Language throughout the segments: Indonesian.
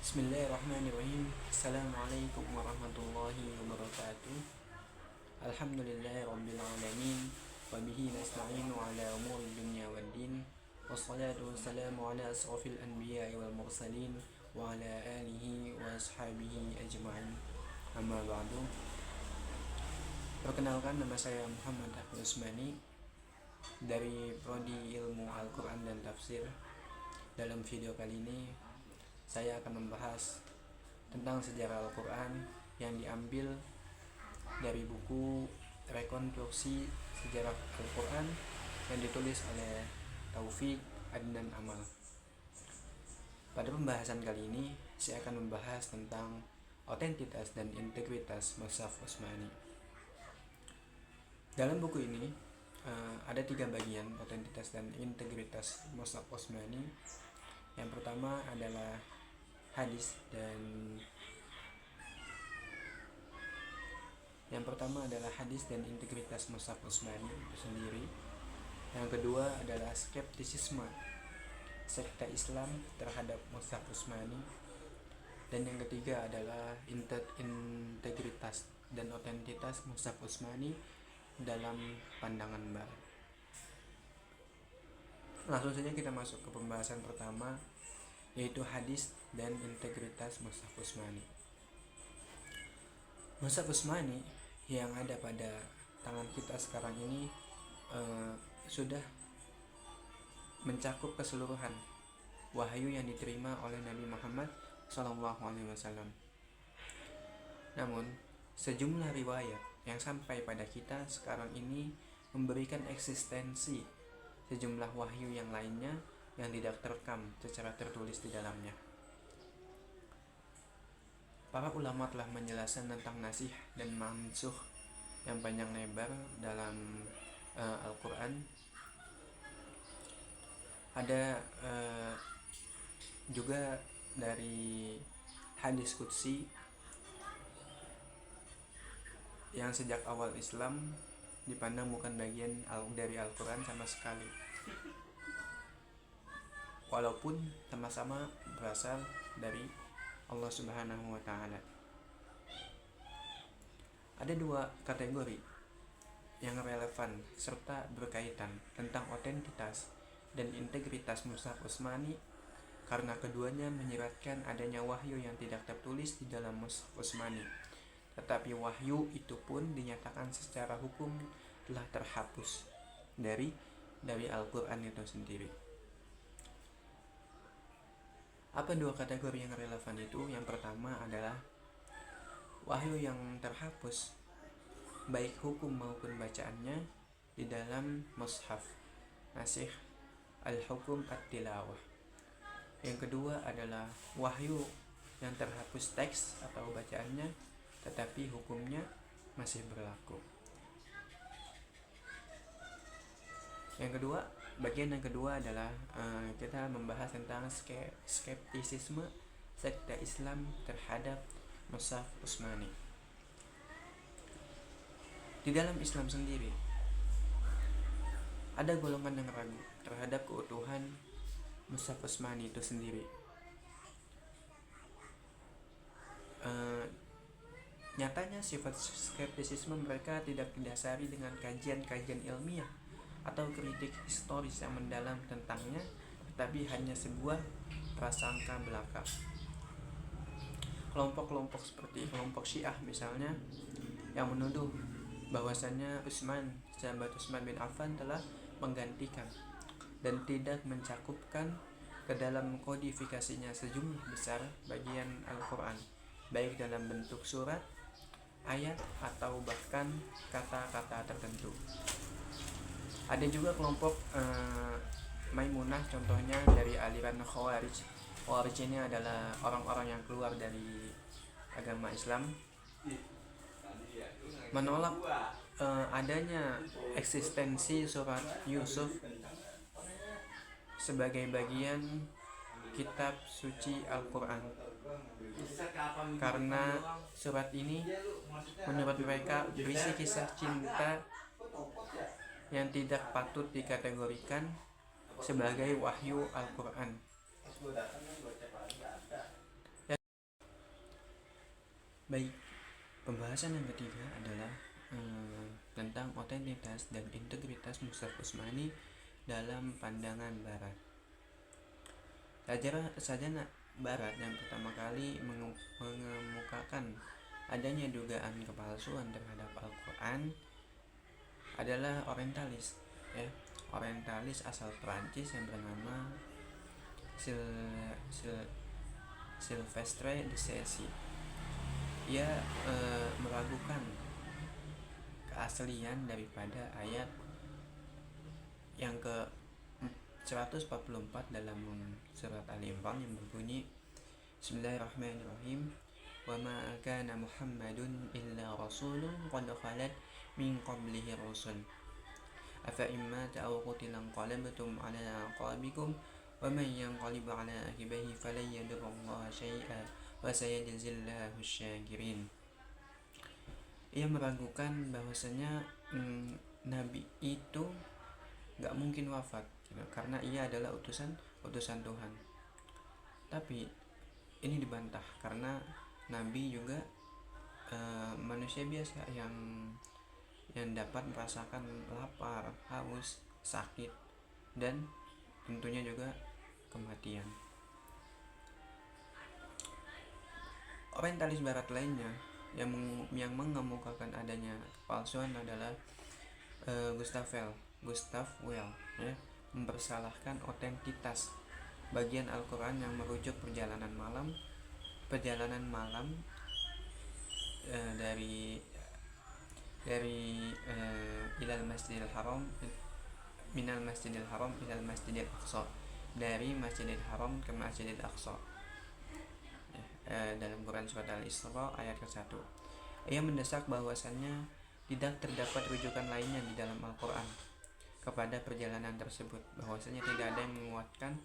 Bismillahirrahmanirrahim. Assalamualaikum warahmatullahi wabarakatuh. Alhamdulillahirabbil alamin. Wa bihi nasta'inu ala umuri dunya waddin. Wassalatu wassalamu ala asrofil anbiya'i wal mursalin wa ala alihi wa ashabihi ajma'in. Amma ba'du. Perkenalkan, nama saya Muhammad Ahmad Usmani dari Prodi Ilmu Al-Quran dan Tafsir. Dalam video kali ini saya akan membahas tentang sejarah Al-Quran yang diambil dari buku Rekonstruksi Sejarah Al-Quran yang ditulis oleh Taufik Adnan Amal. Pada pembahasan kali ini saya akan membahas tentang otentitas dan integritas Mushaf Utsmani. Dalam buku ini ada 3 bagian otentitas dan integritas Mushaf Utsmani. Yang pertama adalah hadis dan integritas Mushaf Utsmani itu sendiri. Yang kedua adalah skeptisisme sekte Islam terhadap Mushaf Utsmani. Dan yang ketiga adalah integritas dan otentitas Mushaf Utsmani dalam pandangan Barat. Langsung saja kita masuk ke pembahasan pertama, yaitu hadis dan integritas Mushaf Utsmani. Mushaf Utsmani yang ada pada tangan kita sekarang ini sudah mencakup keseluruhan wahyu yang diterima oleh Nabi Muhammad SAW. Namun, sejumlah riwayat yang sampai pada kita sekarang ini memberikan eksistensi sejumlah wahyu yang lainnya yang tidak terekam secara tertulis di dalamnya. Para ulama telah menjelaskan tentang nasih dan mansukh yang panjang lebar dalam Al-Quran. Ada juga dari hadis qudsi yang sejak awal Islam dipandang bukan bagian dari Al-Quran sama sekali, walaupun sama-sama berasal dari Allah Subhanahu wa Ta'ala. Ada 2 kategori yang relevan serta berkaitan tentang otentitas dan integritas Mushaf Utsmani, karena keduanya menyiratkan adanya wahyu yang tidak tertulis di dalam Mushaf Utsmani. Tetapi wahyu itu pun dinyatakan secara hukum telah terhapus dari Al-Quran itu sendiri. Apa 2 kategori yang relevan itu? Yang pertama adalah wahyu yang terhapus, baik hukum maupun bacaannya, di dalam mushaf, nasikh al-hukum at-tilawah. Yang kedua adalah wahyu yang terhapus teks atau bacaannya, tetapi hukumnya masih berlaku. Bagian yang kedua adalah kita membahas tentang skeptisisme sekte Islam terhadap Mushaf Utsmani. Di dalam Islam sendiri ada golongan yang ragu terhadap keutuhan Mushaf Utsmani itu sendiri. Nyatanya sifat skeptisisme mereka tidak didasari dengan kajian-kajian ilmiah atau kritik historis yang mendalam tentangnya, tetapi hanya sebuah prasangka belaka. Kelompok-kelompok seperti kelompok Syiah misalnya, yang menuduh bahwasannya sahabat Utsman bin Affan telah menggantikan dan tidak mencakupkan ke dalam kodifikasinya sejumlah besar bagian Al-Quran, baik dalam bentuk surat, ayat, atau bahkan kata-kata tertentu. Ada juga kelompok Maimunah, contohnya dari aliran Khawarij. Khawarij ini adalah orang-orang yang keluar dari agama Islam, menolak adanya eksistensi surat Yusuf sebagai bagian kitab suci Al-Quran, karena surat ini menurut mereka berisi kisah cinta yang tidak patut dikategorikan sebagai wahyu Al-Quran. Baik, pembahasan yang ketiga adalah tentang otentitas dan integritas Mushaf Utsmani dalam pandangan Barat. Sarjana Barat yang pertama kali mengemukakan adanya dugaan kepalsuan terhadap Al-Quran adalah orientalis, orientalis asal Prancis yang bernama Sylvestre de Sacy. Ia meragukan keaslian daripada ayat yang ke 144 dalam surat Al-Imran yang berbunyi Bismillahirrahmanirrahim wa ma kana Muhammadun illa rasulun qad khalat min qablihi rusul afa imma aw qutilan qalabtum ala aqabikum wa man yanqalib ala aqibihi falan yadurrallaha syai'a wa sayajzillahu syakirin. Ia meragukan bahwasanya Nabi itu gak mungkin wafat karena ia adalah utusan Tuhan. Tapi ini dibantah karena Nabi juga manusia biasa yang dapat merasakan lapar, haus, sakit, dan tentunya juga kematian. Orientalis Barat lainnya yang mengemukakan adanya kepalsuan adalah Gustav Well, mempersalahkan otentitas bagian Al-Quran yang merujuk perjalanan malam dari ilal Masjidil Haram, minal Masjidil Haram ilal Masjidil Aqsa, dari Masjidil Haram ke Masjidil Aqsa, dalam Quran surat Al-Isra ayat ke-1. Ia mendesak bahwasannya tidak terdapat rujukan lainnya di dalam Al-Quran kepada perjalanan tersebut, bahwasanya tidak ada yang menguatkan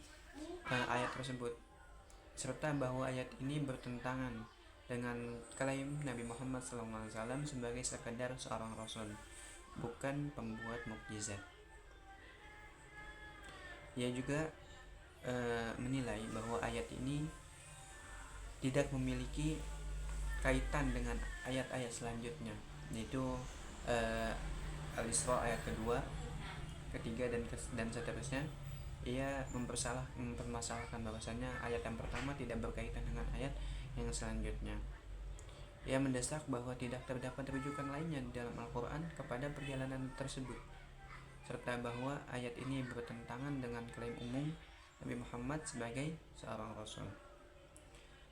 ayat tersebut, serta bahwa ayat ini bertentangan dengan klaim Nabi Muhammad SAW sebagai sekadar seorang rasul, bukan pembuat mukjizat. Ia juga menilai bahwa ayat ini tidak memiliki kaitan dengan ayat-ayat selanjutnya, yaitu Al-Isra ayat kedua, ketiga, dan seterusnya. Ia mempermasalahkan bahwasanya ayat yang pertama tidak berkaitan dengan ayat yang selanjutnya. Ia mendesak bahwa tidak terdapat rujukan lainnya di dalam Al-Quran kepada perjalanan tersebut, serta bahwa ayat ini bertentangan dengan klaim umum Nabi Muhammad sebagai seorang rasul.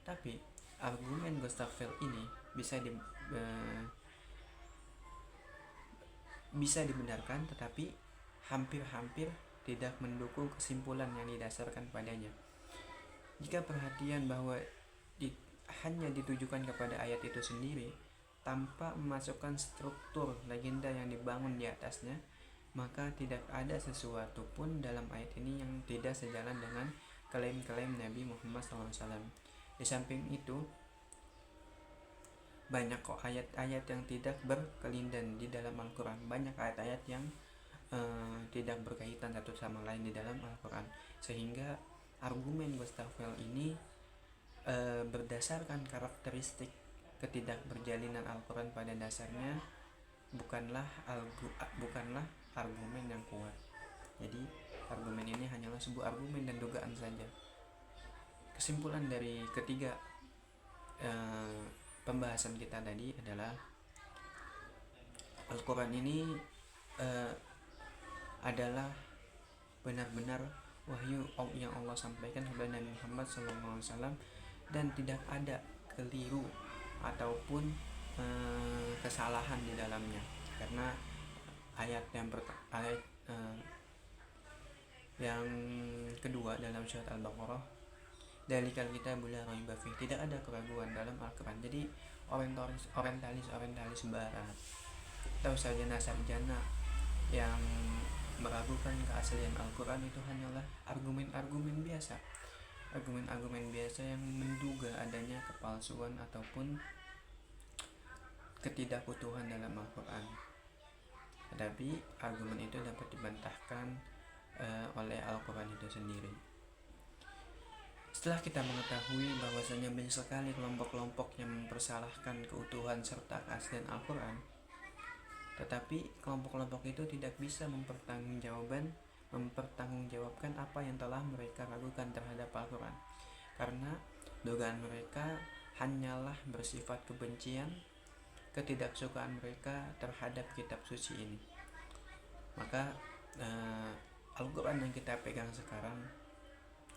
Tapi argumen Gustav Well ini bisa dibenarkan, tetapi hampir-hampir tidak mendukung kesimpulan yang didasarkan padanya. Jika perhatian bahwa hanya ditujukan kepada ayat itu sendiri tanpa memasukkan struktur legenda yang dibangun di atasnya, maka tidak ada sesuatu pun dalam ayat ini yang tidak sejalan dengan klaim-klaim Nabi Muhammad SAW. Di samping itu, banyak kok ayat-ayat yang tidak berkelindan di dalam Al-Quran. Banyak ayat-ayat yang tidak berkaitan satu sama lain di dalam Al-Quran, sehingga argumen Gustav Well ini berdasarkan karakteristik ketidakberjalinan Al-Quran pada dasarnya bukanlah argumen yang kuat. Jadi argumen ini hanyalah sebuah argumen dan dugaan saja. Kesimpulan dari ketiga pembahasan kita tadi adalah Al-Quran ini adalah benar-benar wahyu yang Allah sampaikan kepada Nabi Muhammad SAW, dan tidak ada keliru ataupun kesalahan di dalamnya, karena ayat yang kedua dalam surat Al-Baqarah, Dalikal kitabul la raiba fih, tidak ada keraguan dalam Al-Quran. Jadi orientalis Barat atau sarjana yang meragukan keaslian Al-Quran itu hanyalah argumen-argumen biasa yang menduga adanya kepalsuan ataupun ketidakutuhan dalam Al-Quran. Tetapi argumen itu dapat dibantahkan oleh Al-Quran itu sendiri. Setelah kita mengetahui bahwasanya banyak sekali kelompok-kelompok yang mempersalahkan keutuhan serta keaslian Al-Quran, tetapi kelompok-kelompok itu tidak bisa mempertanggungjawabkan apa yang telah mereka ragukan terhadap Al-Quran, karena dugaan mereka hanyalah bersifat kebencian, ketidaksukaan mereka terhadap kitab suci ini. Maka Al-Quran yang kita pegang sekarang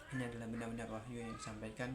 ini adalah benar-benar wahyu yang disampaikan